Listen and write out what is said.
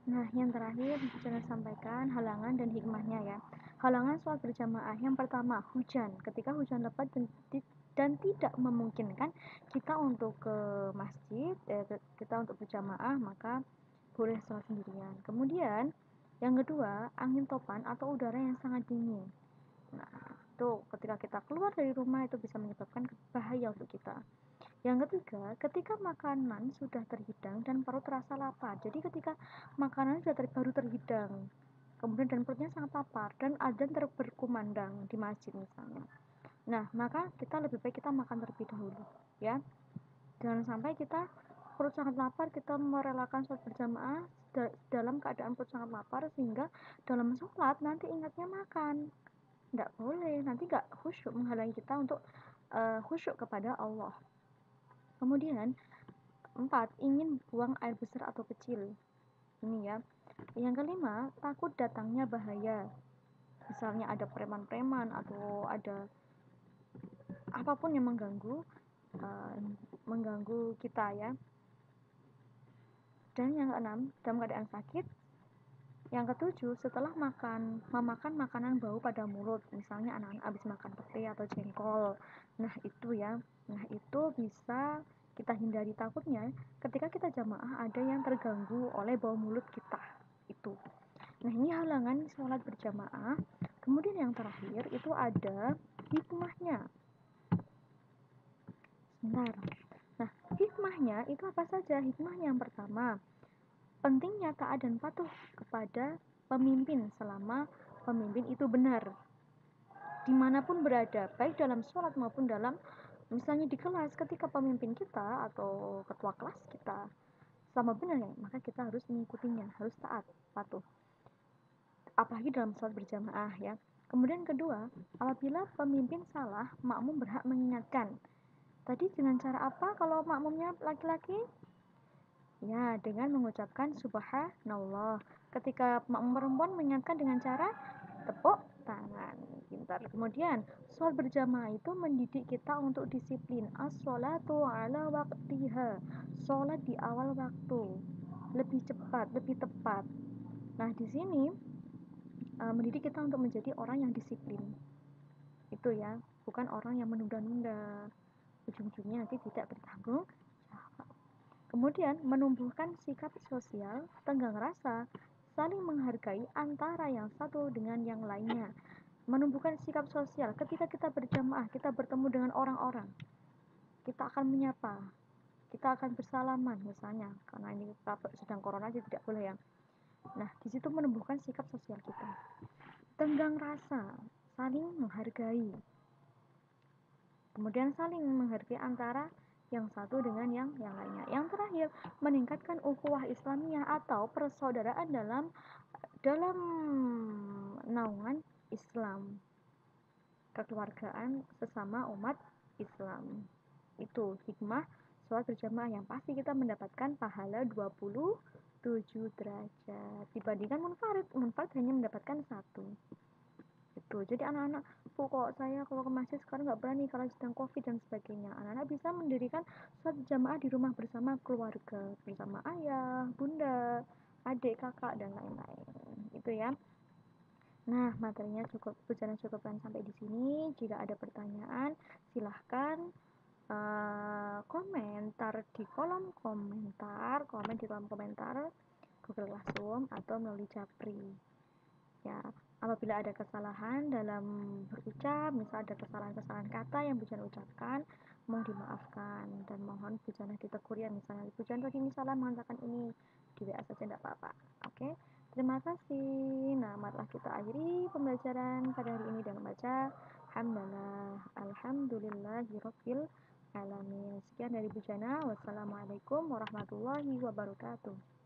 Nah, yang terakhir saya sampaikan halangan dan hikmahnya ya. Halangan sholat berjamaah yang pertama, hujan. Ketika hujan lebat dan tidak memungkinkan kita untuk ke masjid, kita untuk berjamaah, maka boleh sholat sendirian. Kemudian, yang kedua, angin topan atau udara yang sangat dingin. Nah, itu ketika kita keluar dari rumah itu bisa menyebabkan bahaya untuk kita. Yang ketiga, ketika makanan sudah terhidang dan perut terasa lapar. Jadi ketika makanan sudah baru terhidang, kemudian dan perutnya sangat lapar dan adzan berkumandang di masjid misalnya. Nah, maka kita lebih baik kita makan terlebih dahulu, ya. Jangan sampai kita perut sangat lapar, kita merelakan sholat berjamaah dalam keadaan perut sangat lapar sehingga dalam sholat nanti ingatnya makan. Tidak boleh, nanti nggak khusyuk, menghalangi kita untuk khusyuk kepada Allah. Kemudian 4. Ingin buang air besar atau kecil. Ini ya. Yang kelima, takut datangnya bahaya. Misalnya ada preman-preman atau ada apapun yang mengganggu kita ya. Dan yang keenam, dalam keadaan sakit. Yang ketujuh, setelah memakan makanan bau pada mulut, misalnya anak-anak habis makan pete atau jengkol. Nah, itu ya. Nah, itu bisa kita hindari, takutnya ketika kita jamaah ada yang terganggu oleh bau mulut kita. Itu. Nah, ini halangan sholat berjamaah. Kemudian yang terakhir itu ada hikmahnya. Sebentar. Nah, hikmahnya itu apa saja? Hikmahnya yang pertama, pentingnya taat dan patuh kepada pemimpin selama pemimpin itu benar. Dimanapun berada, baik dalam sholat maupun dalam misalnya di kelas, ketika pemimpin kita atau ketua kelas kita sama benar ya, maka kita harus mengikutinya, harus taat, patuh. Apalagi dalam sholat berjamaah ya. Kemudian kedua, apabila pemimpin salah, makmum berhak mengingatkan. Tadi dengan cara apa kalau makmumnya laki-laki? Ya, dengan mengucapkan subhanallah. Ketika makmum perempuan mengingatkan dengan cara tepuk tangan. Pintar. Kemudian, sholat berjamaah itu mendidik kita untuk disiplin. As-sholatu ala waqtiha. Sholat di awal waktu. Lebih cepat, lebih tepat. Nah, di sini mendidik kita untuk menjadi orang yang disiplin. Itu ya, bukan orang yang menunda-nunda. Ujung-ujungnya nanti tidak bertanggung jawab. Kemudian menumbuhkan sikap sosial, tenggang rasa, saling menghargai antara yang satu dengan yang lainnya. Menumbuhkan sikap sosial, ketika kita berjamaah, kita bertemu dengan orang-orang, kita akan menyapa, kita akan bersalaman misalnya, karena ini sedang corona jadi tidak boleh ya. Nah, di situ menumbuhkan sikap sosial kita. Tenggang rasa, saling menghargai. Kemudian saling menghargai antara yang satu dengan yang lainnya. Yang terakhir, meningkatkan ukhuwah Islamiyah atau persaudaraan dalam naungan Islam, kekeluargaan sesama umat Islam. Itu hikmah sholat berjamaah yang pasti kita mendapatkan pahala 27 derajat dibandingkan munfarid. Munfarid hanya mendapatkan 1. Itu. Jadi anak-anak, kok saya kalau ke masjid sekarang nggak berani karena sedang covid dan sebagainya. Anak-anak bisa mendirikan sholat berjamaah di rumah bersama keluarga, bersama ayah, bunda, adik, kakak dan lain-lain. Itu ya. Nah, materinya cukupkan sampai di sini. Jika ada pertanyaan, silahkan komentar di kolom komentar, komen di kolom komentar Google Classroom atau melalui Japri. Ya, apabila ada kesalahan dalam berucap, misal ada kesalahan-kesalahan kata yang Bu Jana ucapkan, mohon dimaafkan dan mohon Bu Jana ditegur ya, misalnya Bu Jana tadi misalnya mengatakan ini di WA saja tidak apa-apa. Oke, terima kasih. Nah, marilah kita akhiri pembelajaran pada hari ini dengan membaca hamdalah alhamdulillahirabbil alamin. Sekian dari Bu Jana. Wassalamualaikum warahmatullahi wabarakatuh.